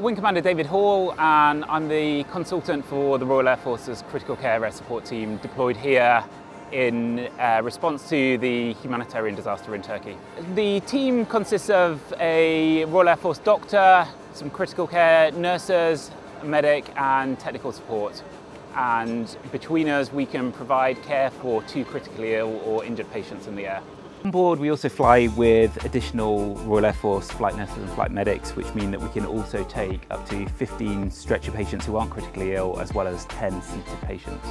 Wing Commander David Hall, and I'm the consultant for the Royal Air Force's Critical Care Air Support Team deployed here in response to the humanitarian disaster in Turkey. The team consists of a Royal Air Force doctor, some critical care nurses, a medic and technical support. And between us we can provide care for 2 critically ill or injured patients in the air. On board we also fly with additional Royal Air Force flight nurses and flight medics, which mean that we can also take up to 15 stretcher patients who aren't critically ill, as well as 10 seated patients.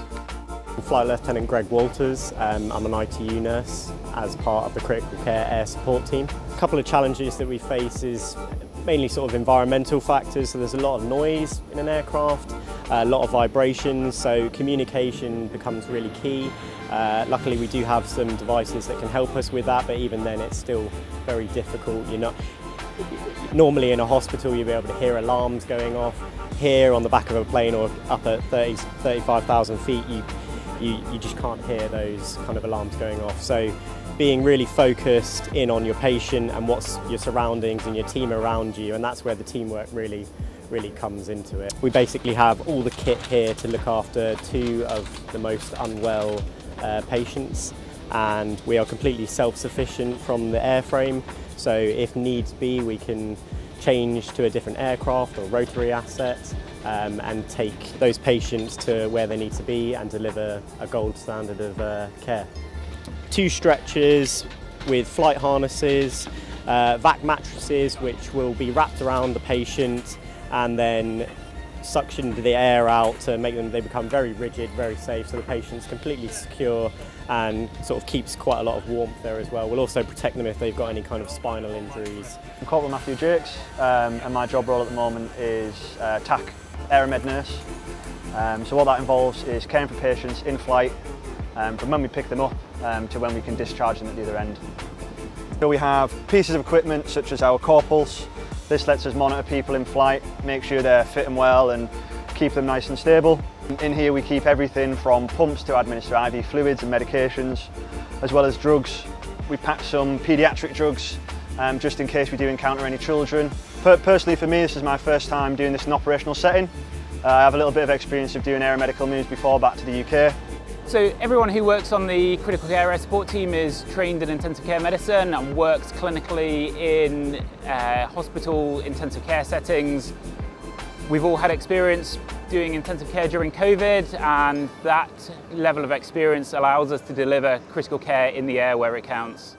Flight Lieutenant Greg Walters. I'm an ITU nurse as part of the Critical Care Air Support Team. A couple of challenges that we face is mainly sort of environmental factors, so there's a lot of noise in an aircraft, a lot of vibrations, so communication becomes really key. Luckily we do have some devices that can help us with that, but even then it's still very difficult. Normally in a hospital you'll be able to hear alarms going off. Here on the back of a plane or up at 35,000 feet you just can't hear those kind of alarms going off. So being really focused in on your patient and what's your surroundings and your team around you, and that's where the teamwork really comes into it. We basically have all the kit here to look after 2 of the most unwell patients, and we are completely self-sufficient from the airframe, so if needs be we can change to a different aircraft or rotary asset and take those patients to where they need to be and deliver a gold standard of care. 2 stretchers with flight harnesses, vac mattresses which will be wrapped around the patient and then suctioned the air out to make them, they become very rigid, very safe, so the patient's completely secure and sort of keeps quite a lot of warmth there as well. We'll also protect them if they've got any kind of spinal injuries. I'm Corporal Matthew Jakes, and my job role at the moment is TAC, Air and Med Nurse. So what that involves is caring for patients in flight, from when we pick them up to when we can discharge them at the other end. So we have pieces of equipment such as our core pulse. This lets us monitor people in flight, make sure they're fit and well and keep them nice and stable. In here we keep everything from pumps to administer IV fluids and medications, as well as drugs. We pack some paediatric drugs just in case we do encounter any children. Personally for me, this is my first time doing this in an operational setting. I have a little bit of experience of doing aeromedical moves before back to the UK. So everyone who works on the Critical Care Air Support Team is trained in intensive care medicine and works clinically in hospital intensive care settings. We've all had experience doing intensive care during COVID, and that level of experience allows us to deliver critical care in the air where it counts.